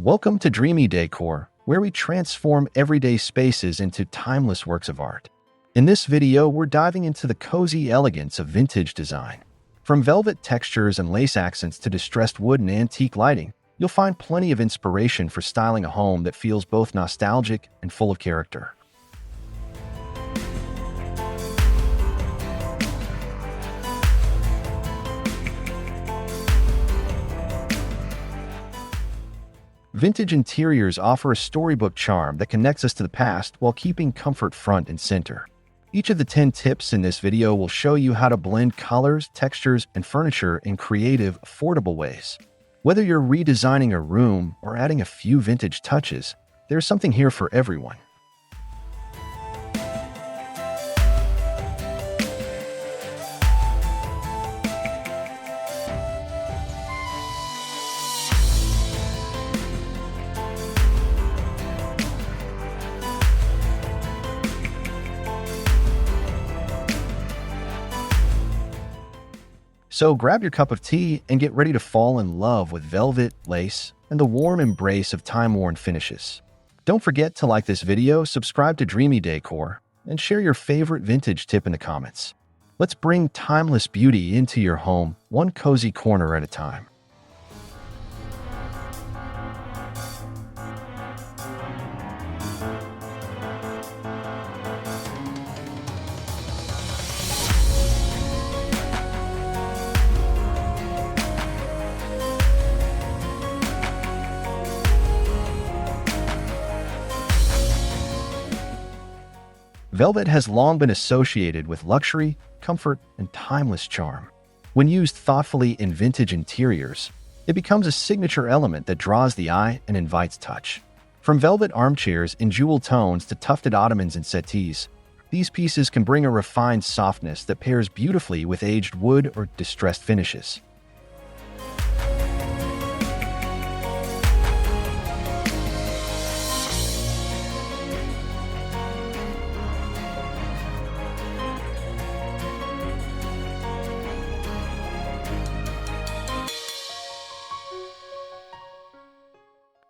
Welcome to Dreamy Decor, where we transform everyday spaces into timeless works of art. In this video, we're diving into the cozy elegance of vintage design. From velvet textures and lace accents to distressed wood and antique lighting, you'll find plenty of inspiration for styling a home that feels both nostalgic and full of character. Vintage interiors offer a storybook charm that connects us to the past while keeping comfort front and center. Each of the 10 tips in this video will show you how to blend colors, textures, and furniture in creative, affordable ways. Whether you're redesigning a room or adding a few vintage touches, there's something here for everyone. So grab your cup of tea and get ready to fall in love with velvet, lace, and the warm embrace of time-worn finishes. Don't forget to like this video, subscribe to Dreamy Decor, and share your favorite vintage tip in the comments. Let's bring timeless beauty into your home, one cozy corner at a time. Velvet has long been associated with luxury, comfort, and timeless charm. When used thoughtfully in vintage interiors, it becomes a signature element that draws the eye and invites touch. From velvet armchairs in jewel tones to tufted ottomans and settees, these pieces can bring a refined softness that pairs beautifully with aged wood or distressed finishes.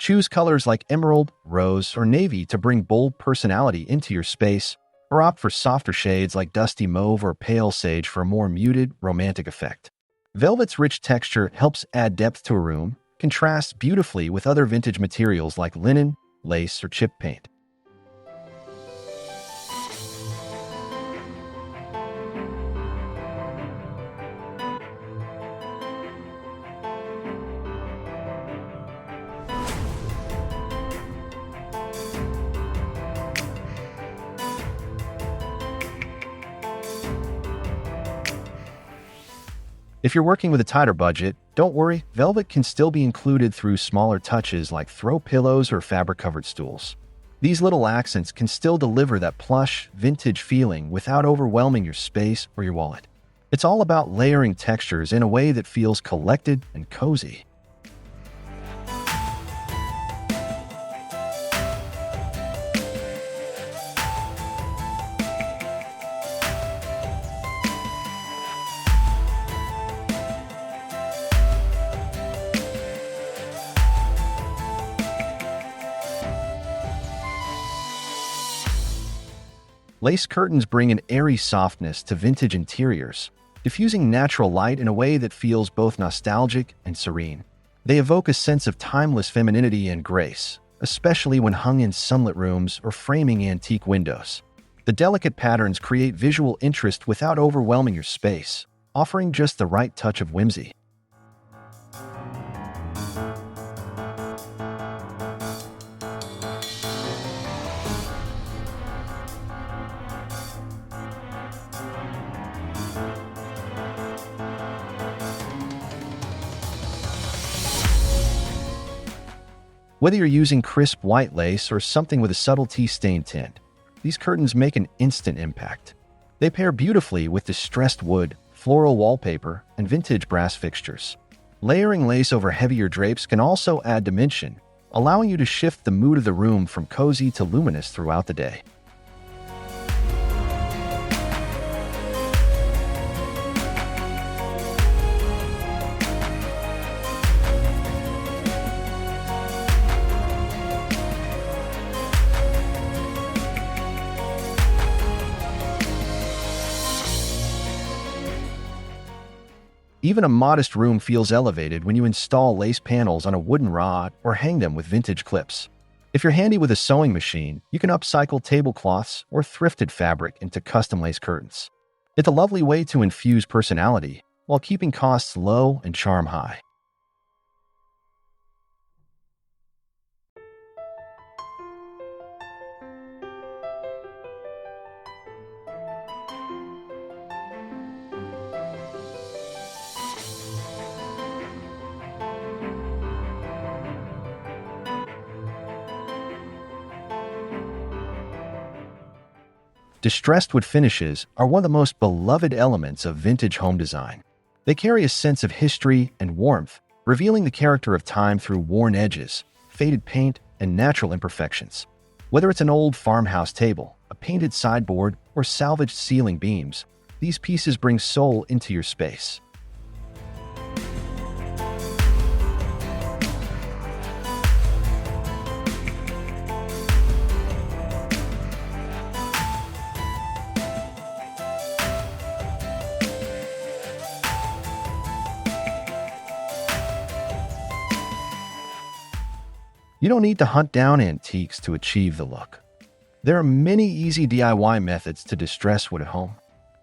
Choose colors like emerald, rose, or navy to bring bold personality into your space, or opt for softer shades like dusty mauve or pale sage for a more muted, romantic effect. Velvet's rich texture helps add depth to a room, contrasts beautifully with other vintage materials like linen, lace, or chip paint. If you're working with a tighter budget, don't worry, velvet can still be included through smaller touches like throw pillows or fabric-covered stools. These little accents can still deliver that plush, vintage feeling without overwhelming your space or your wallet. It's all about layering textures in a way that feels collected and cozy. Lace curtains bring an airy softness to vintage interiors, diffusing natural light in a way that feels both nostalgic and serene. They evoke a sense of timeless femininity and grace, especially when hung in sunlit rooms or framing antique windows. The delicate patterns create visual interest without overwhelming your space, offering just the right touch of whimsy. Whether you're using crisp white lace or something with a subtle tea-stained tint, these curtains make an instant impact. They pair beautifully with distressed wood, floral wallpaper, and vintage brass fixtures. Layering lace over heavier drapes can also add dimension, allowing you to shift the mood of the room from cozy to luminous throughout the day. Even a modest room feels elevated when you install lace panels on a wooden rod or hang them with vintage clips. If you're handy with a sewing machine, you can upcycle tablecloths or thrifted fabric into custom lace curtains. It's a lovely way to infuse personality while keeping costs low and charm high. Distressed wood finishes are one of the most beloved elements of vintage home design. They carry a sense of history and warmth, revealing the character of time through worn edges, faded paint, and natural imperfections. Whether it's an old farmhouse table, a painted sideboard, or salvaged ceiling beams, these pieces bring soul into your space. You don't need to hunt down antiques to achieve the look. There are many easy DIY methods to distress wood at home.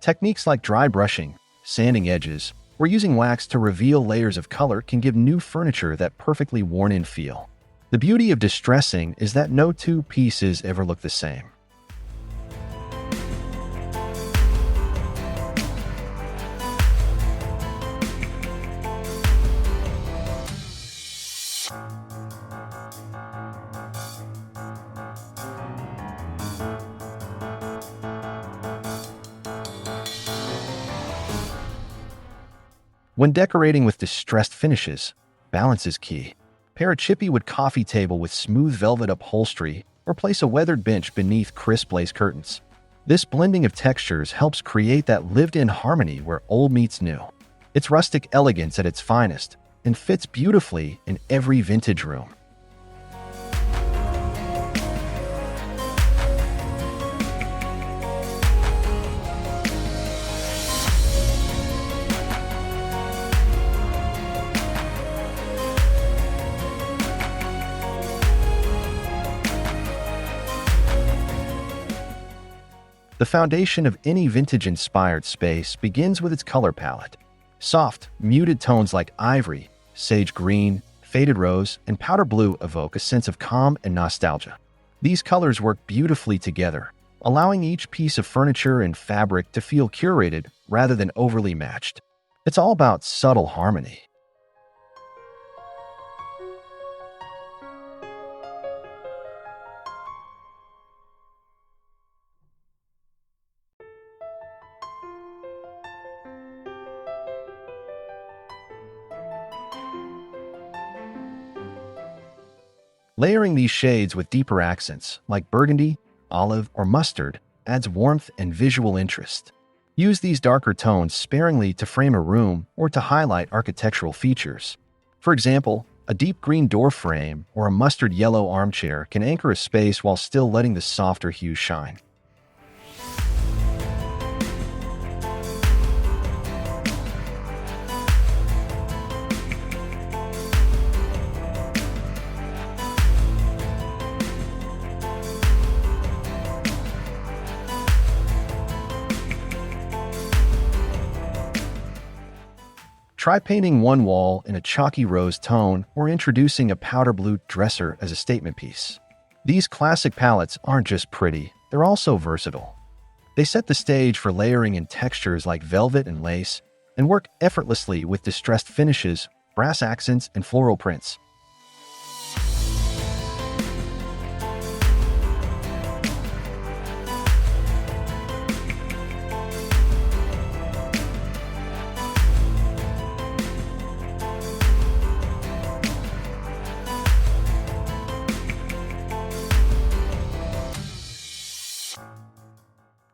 Techniques like dry brushing, sanding edges, or using wax to reveal layers of color can give new furniture that perfectly worn-in feel. The beauty of distressing is that no two pieces ever look the same. When decorating with distressed finishes, balance is key. Pair a chippy wood coffee table with smooth velvet upholstery or place a weathered bench beneath crisp lace curtains. This blending of textures helps create that lived-in harmony where old meets new. It's rustic elegance at its finest and fits beautifully in every vintage room. The foundation of any vintage-inspired space begins with its color palette. Soft, muted tones like ivory, sage green, faded rose, and powder blue evoke a sense of calm and nostalgia. These colors work beautifully together, allowing each piece of furniture and fabric to feel curated rather than overly matched. It's all about subtle harmony. Layering these shades with deeper accents, like burgundy, olive, or mustard, adds warmth and visual interest. Use these darker tones sparingly to frame a room or to highlight architectural features. For example, a deep green door frame or a mustard yellow armchair can anchor a space while still letting the softer hues shine. Try painting one wall in a chalky rose tone or introducing a powder blue dresser as a statement piece. These classic palettes aren't just pretty, they're also versatile. They set the stage for layering in textures like velvet and lace and work effortlessly with distressed finishes, brass accents, and floral prints.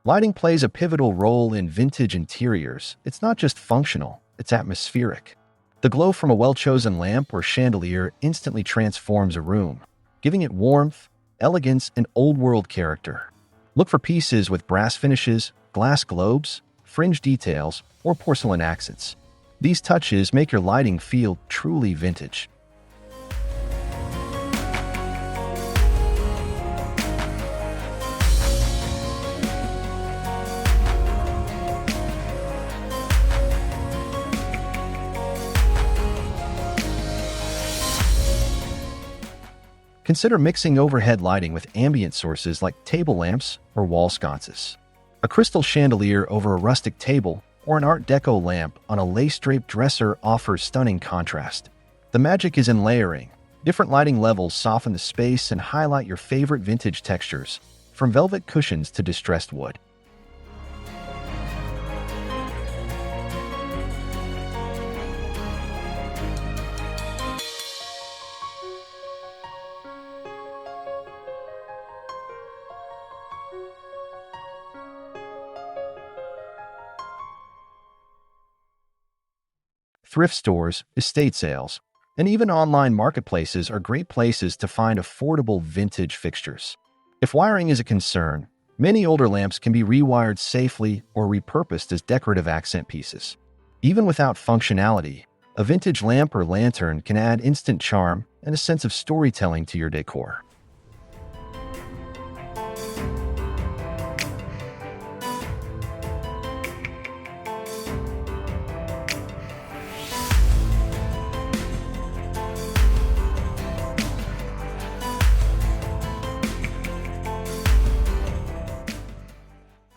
Lighting plays a pivotal role in vintage interiors. It's not just functional, it's atmospheric. The glow from a well-chosen lamp or chandelier instantly transforms a room, giving it warmth, elegance, and old-world character. Look for pieces with brass finishes, glass globes, fringe details, or porcelain accents. These touches make your lighting feel truly vintage. Consider mixing overhead lighting with ambient sources like table lamps or wall sconces. A crystal chandelier over a rustic table or an Art Deco lamp on a lace-draped dresser offers stunning contrast. The magic is in layering. Different lighting levels soften the space and highlight your favorite vintage textures, from velvet cushions to distressed wood. Thrift stores, estate sales, and even online marketplaces are great places to find affordable vintage fixtures. If wiring is a concern, many older lamps can be rewired safely or repurposed as decorative accent pieces. Even without functionality, a vintage lamp or lantern can add instant charm and a sense of storytelling to your decor.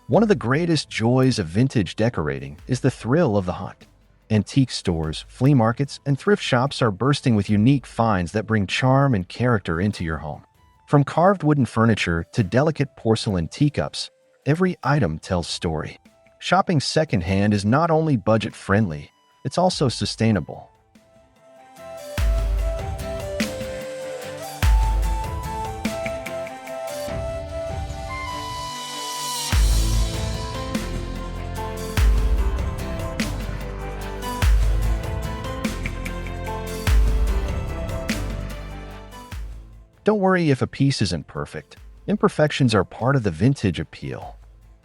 One of the greatest joys of vintage decorating is the thrill of the hunt. Antique stores, flea markets, and thrift shops are bursting with unique finds that bring charm and character into your home. From carved wooden furniture to delicate porcelain teacups, every item tells story. Shopping secondhand is not only budget-friendly, it's also sustainable. Don't worry if a piece isn't perfect. Imperfections are part of the vintage appeal.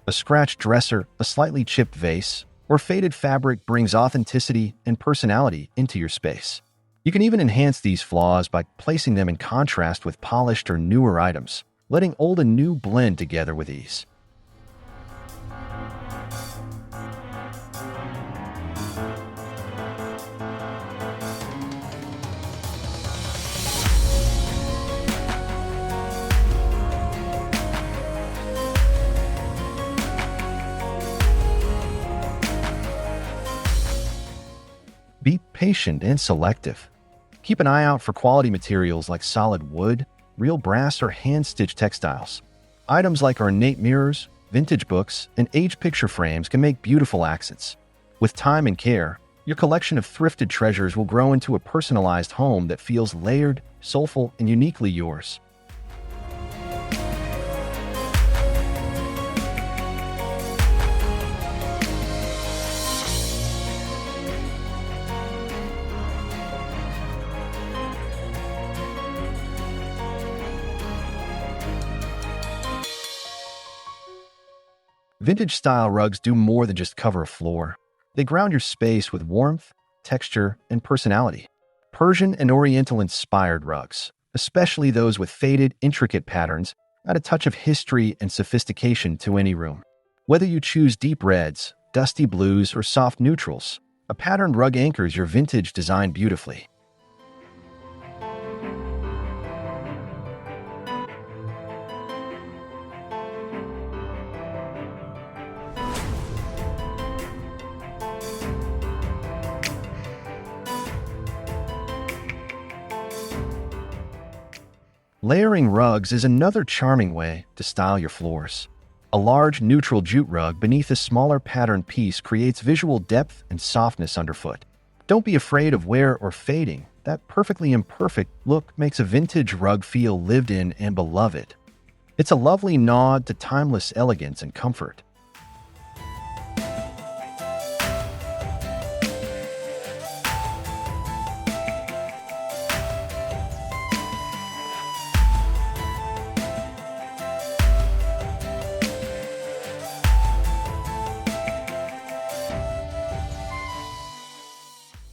A scratched dresser, a slightly chipped vase, or faded fabric brings authenticity and personality into your space. You can even enhance these flaws by placing them in contrast with polished or newer items, letting old and new blend together with ease. Be patient and selective. Keep an eye out for quality materials like solid wood, real brass, or hand-stitched textiles. Items like ornate mirrors, vintage books, and aged picture frames can make beautiful accents. With time and care, your collection of thrifted treasures will grow into a personalized home that feels layered, soulful, and uniquely yours. Vintage-style rugs do more than just cover a floor. They ground your space with warmth, texture, and personality. Persian and Oriental-inspired rugs, especially those with faded, intricate patterns, add a touch of history and sophistication to any room. Whether you choose deep reds, dusty blues, or soft neutrals, a patterned rug anchors your vintage design beautifully. Layering rugs is another charming way to style your floors. A large, neutral jute rug beneath a smaller patterned piece creates visual depth and softness underfoot. Don't be afraid of wear or fading. That perfectly imperfect look makes a vintage rug feel lived in and beloved. It's a lovely nod to timeless elegance and comfort.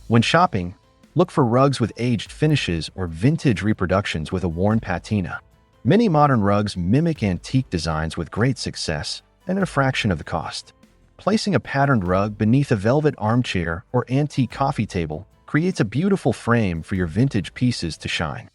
When shopping, look for rugs with aged finishes or vintage reproductions with a worn patina. Many modern rugs mimic antique designs with great success and at a fraction of the cost. Placing a patterned rug beneath a velvet armchair or antique coffee table creates a beautiful frame for your vintage pieces to shine.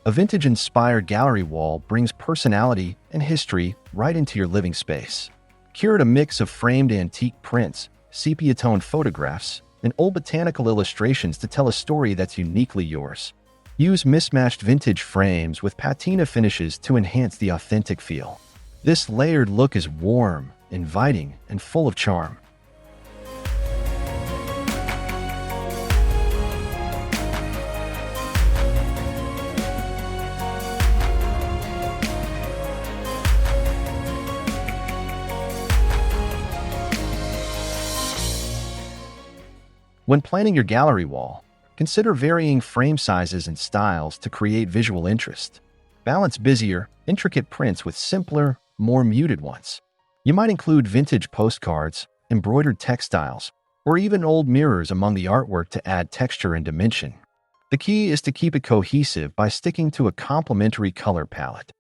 A vintage-inspired gallery wall brings personality and history right into your living space. Curate a mix of framed antique prints, sepia-toned photographs, and old botanical illustrations to tell a story that's uniquely yours. Use mismatched vintage frames with patina finishes to enhance the authentic feel. This layered look is warm, inviting, and full of charm. When planning your gallery wall, consider varying frame sizes and styles to create visual interest. Balance busier, intricate prints with simpler, more muted ones. You might include vintage postcards, embroidered textiles, or even old mirrors among the artwork to add texture and dimension. The key is to keep it cohesive by sticking to a complementary color palette.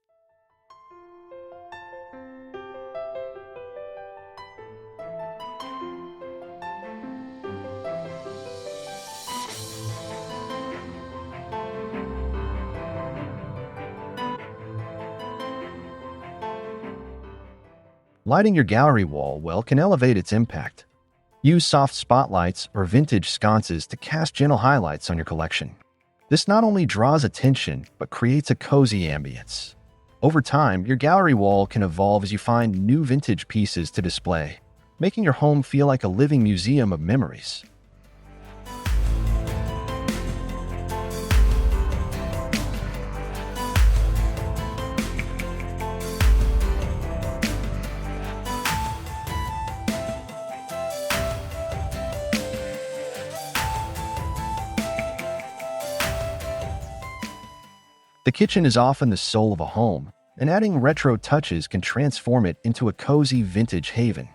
Lighting your gallery wall well can elevate its impact. Use soft spotlights or vintage sconces to cast gentle highlights on your collection. This not only draws attention, but creates a cozy ambience. Over time, your gallery wall can evolve as you find new vintage pieces to display, making your home feel like a living museum of memories. The kitchen is often the soul of a home, and adding retro touches can transform it into a cozy vintage haven.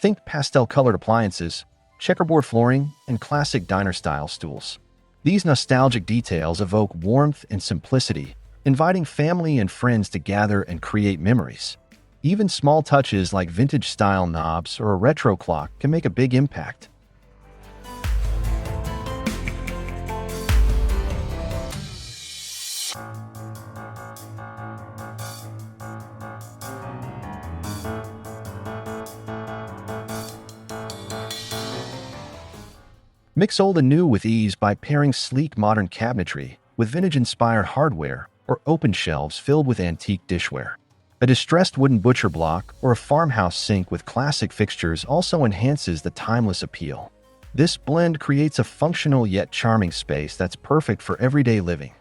Think pastel-colored appliances, checkerboard flooring, and classic diner-style stools. These nostalgic details evoke warmth and simplicity, inviting family and friends to gather and create memories. Even small touches like vintage-style knobs or a retro clock can make a big impact. Mix old and new with ease by pairing sleek modern cabinetry with vintage-inspired hardware or open shelves filled with antique dishware. A distressed wooden butcher block or a farmhouse sink with classic fixtures also enhances the timeless appeal. This blend creates a functional yet charming space that's perfect for everyday living.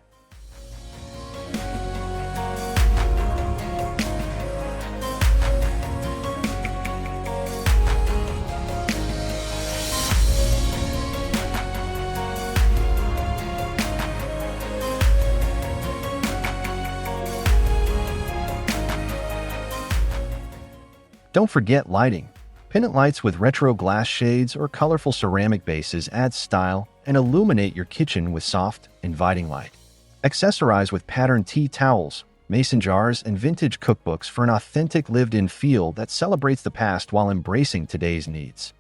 Don't forget lighting. Pendant lights with retro glass shades or colorful ceramic bases add style and illuminate your kitchen with soft, inviting light. Accessorize with patterned tea towels, mason jars, and vintage cookbooks for an authentic lived-in feel that celebrates the past while embracing today's needs.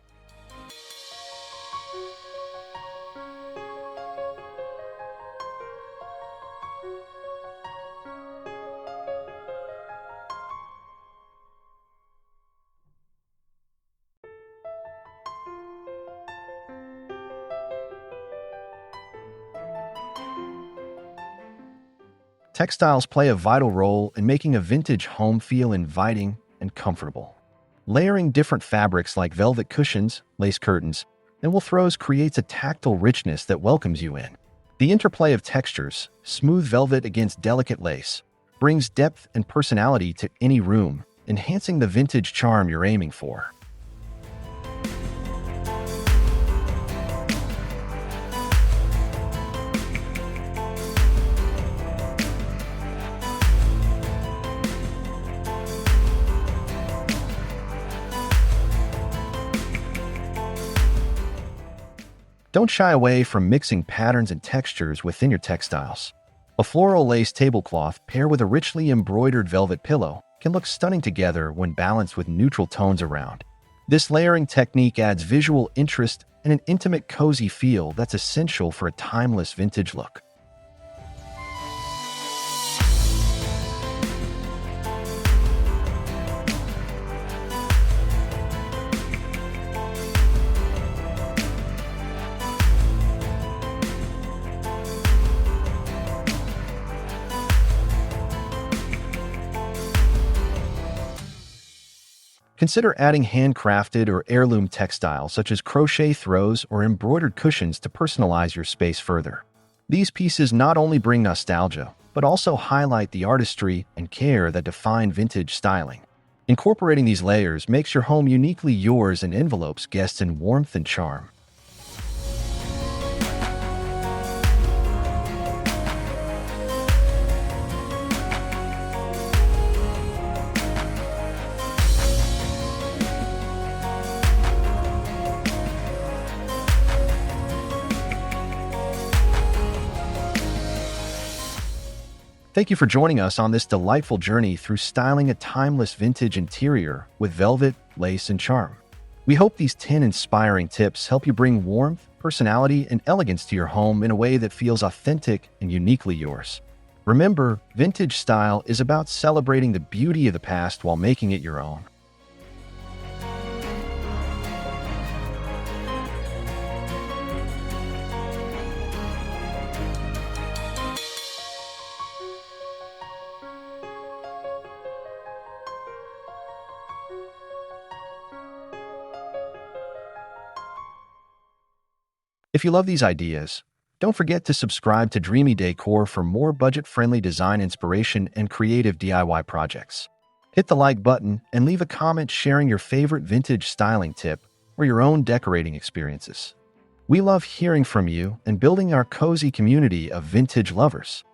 Textiles play a vital role in making a vintage home feel inviting and comfortable. Layering different fabrics like velvet cushions, lace curtains, and wool throws creates a tactile richness that welcomes you in. The interplay of textures, smooth velvet against delicate lace, brings depth and personality to any room, enhancing the vintage charm you're aiming for. Don't shy away from mixing patterns and textures within your textiles. A floral lace tablecloth paired with a richly embroidered velvet pillow can look stunning together when balanced with neutral tones around. This layering technique adds visual interest and an intimate, cozy feel that's essential for a timeless vintage look. Consider adding handcrafted or heirloom textiles such as crochet throws or embroidered cushions to personalize your space further. These pieces not only bring nostalgia, but also highlight the artistry and care that define vintage styling. Incorporating these layers makes your home uniquely yours and envelopes guests in warmth and charm. Thank you for joining us on this delightful journey through styling a timeless vintage interior with velvet, lace, and charm. We hope these 10 inspiring tips help you bring warmth, personality, and elegance to your home in a way that feels authentic and uniquely yours. Remember, vintage style is about celebrating the beauty of the past while making it your own. If you love these ideas, don't forget to subscribe to Dreamy Decor for more budget-friendly design inspiration and creative DIY projects. Hit the like button and leave a comment sharing your favorite vintage styling tip or your own decorating experiences. We love hearing from you and building our cozy community of vintage lovers.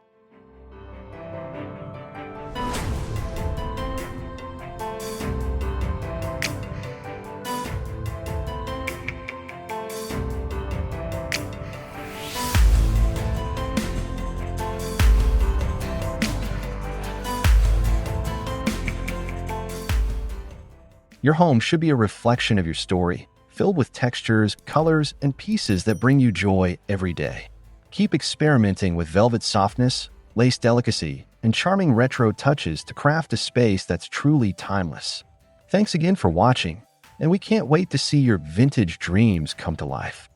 Your home should be a reflection of your story, filled with textures, colors, and pieces that bring you joy every day. Keep experimenting with velvet softness, lace delicacy, and charming retro touches to craft a space that's truly timeless. Thanks again for watching, and we can't wait to see your vintage dreams come to life.